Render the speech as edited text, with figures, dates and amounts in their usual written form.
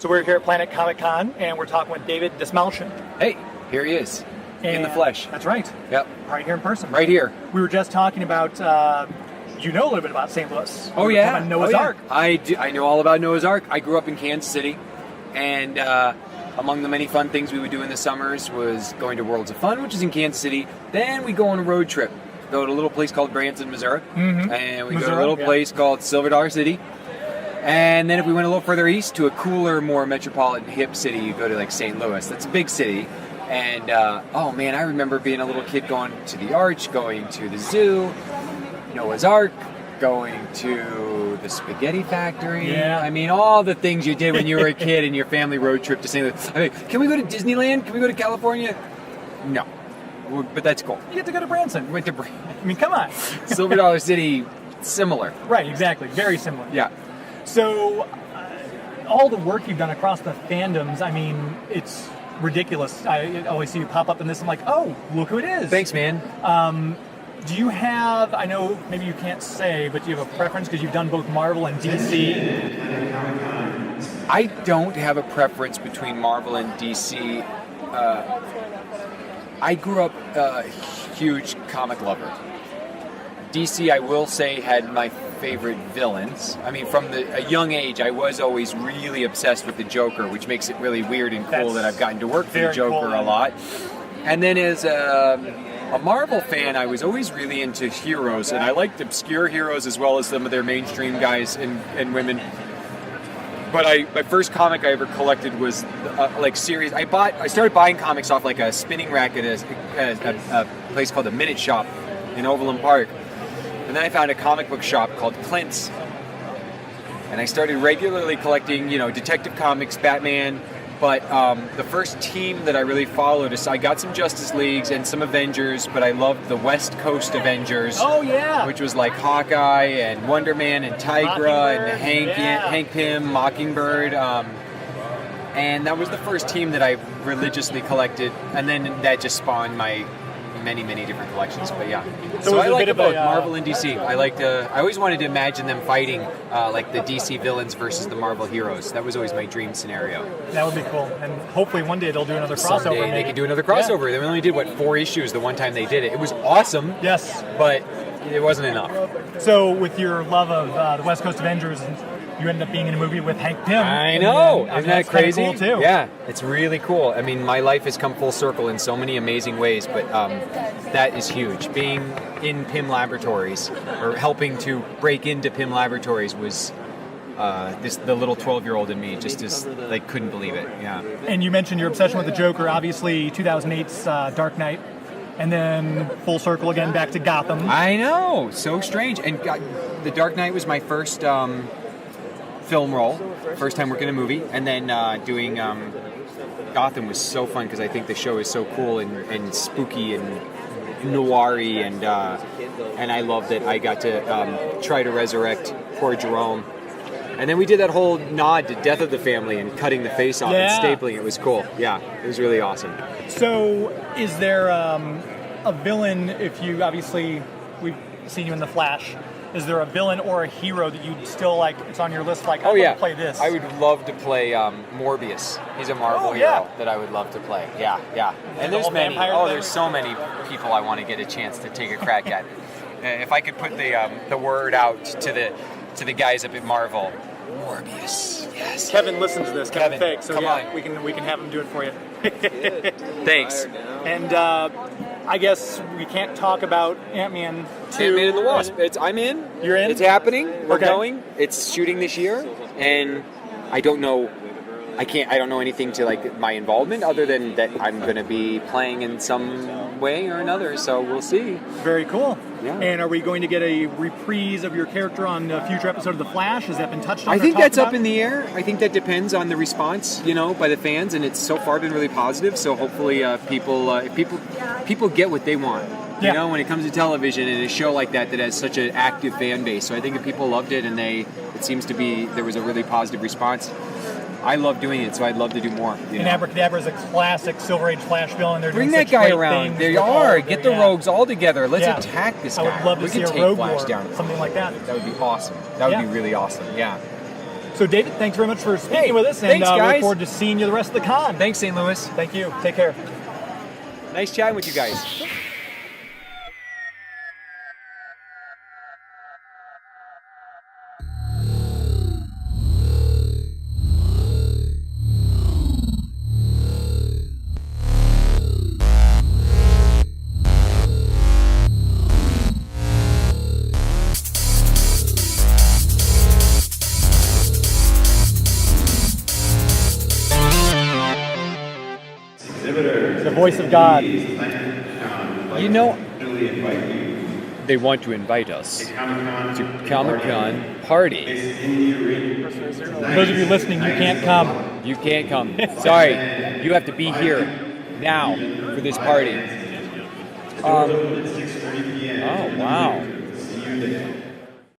So we're here at Planet Comicon, and we're talking with David Dastmalchian. Hey, here he is, in the flesh. That's right. Yep. Right here in person. Right here. We were just talking about, you know a little bit about St. Louis. Oh, yeah. About Noah's Ark. I know all about Noah's Ark. I grew up in Kansas City, and among the many fun things we would do in the summers was going to Worlds of Fun, which is in Kansas City. Then we go on a road trip. Go to a little place called Branson, Missouri, and we go to a little place called Silver Dollar City. And then if we went a little further east to a cooler, more metropolitan, hip city, you go to like St. Louis. That's a big city. And, oh man, I remember being a little kid going to the Arch, going to the zoo, Noah's Ark, going to the spaghetti factory. Yeah. I mean, all the things you did when you were a kid in your family road trip to St. Louis. I mean, can we go to Disneyland? Can we go to California? No. But that's cool. You get to go to Branson. Went to Branson. I mean, come on. Silver Dollar City, similar. Right, exactly. Very similar. Yeah. So, all the work you've done across the fandoms, I mean, it's ridiculous. I always see you pop up in this. I'm like, oh, look who it is. Thanks, man. Do you have, I know maybe you can't say, but do you have a preference because you've done both Marvel and DC? I don't have a preference between Marvel and DC. I grew up a huge comic lover. DC, I will say, had my favorite villains. I mean, from a young age, I was always really obsessed with the Joker, which makes it really weird and cool that I've gotten to work for the Joker a lot. And then as a Marvel fan, I was always really into heroes, and I liked obscure heroes as well as some of their mainstream guys and women. But my first comic I ever collected was series. I started buying comics off like a spinning rack at a place called the Minute Shop in Overland Park, and then I found a comic book shop called Clint's, and I started regularly collecting, Detective Comics, Batman. But the first team that I really followed is I got some Justice Leagues and some Avengers, but I loved the West Coast Avengers. Oh yeah, which was like Hawkeye and Wonder Man and Tigra and Hank Pym, Mockingbird, and that was the first team that I religiously collected, and then that just spawned my many different collections. But yeah, so I like both Marvel and DC. I always wanted to imagine them fighting like the DC villains versus the Marvel heroes. That was always my dream scenario. That would be cool, and hopefully one day they'll do another crossover. Someday they could do another crossover. They only did 4 issues the one time they did it. It was awesome. Yes, but it wasn't enough. So with your love of the West Coast Avengers, you ended up being in a movie with Hank Pym. I know. Isn't that crazy? Cool too. Yeah, it's really cool. I mean, my life has come full circle in so many amazing ways, but that is huge. Being in Pym Laboratories, or helping to break into Pym Laboratories, was the little 12-year-old in me just couldn't believe it. Yeah. And you mentioned your obsession with the Joker, obviously 2008's Dark Knight, and then full circle again back to Gotham. I know. So strange. And The Dark Knight was my first film role, first time working in a movie, and then doing Gotham was so fun because I think the show is so cool and spooky and noir-y, and I love that I got to try to resurrect poor Jerome. And then we did that whole nod to Death of the Family and cutting the face off and stapling. It was cool. Yeah, it was really awesome. So is there a villain, we've seen you in The Flash, is there a villain or a hero that you'd still like, it's on your list, like, I want to play this? I would love to play Morbius. He's a Marvel hero that I would love to play. Yeah. And there's many. There's so many people I want to get a chance to take a crack at. If I could put the word out to the guys up at Marvel. Morbius. Yes. Kevin listens to this. Kevin Fake. So come on. we can have him do it for you. Thanks. And I guess we can't talk about Ant-Man 2. Ant-Man and the Wasp. I'm in. You're in? It's happening. We're going. It's shooting this year, and I don't know. I don't know anything to like my involvement other than that I'm going to be playing in some way or another. So we'll see. Very cool. Yeah. And are we going to get a reprise of your character on a future episode of The Flash? Has that been touched on? I think that's up in the air. I think that depends on the response, by the fans, and it's so far been really positive. So hopefully, people get what they want. When it comes to television and a show like that has such an active fan base. So I think if people loved it and it seems to be there was a really positive response. I love doing it, so I'd love to do more. And Abracadabra is a classic Silver Age Flash villain. They're Bring that guy around. They are. Get the rogues all together. Let's attack this guy. I would love to see a take Rogue Flash War, down. something like that. That would be awesome. That would be really awesome. Yeah. So, David, thanks very much for speaking with us, and thanks, we look guys. forward to seeing you the rest of the con. Thanks, St. Louis. Thank you. Take care. Nice chatting with you guys. The voice of God. You know, they want to invite us to Comic-Con party. For those of you listening, you can't come. You can't come. Sorry, you have to be here now for this party. Oh, wow.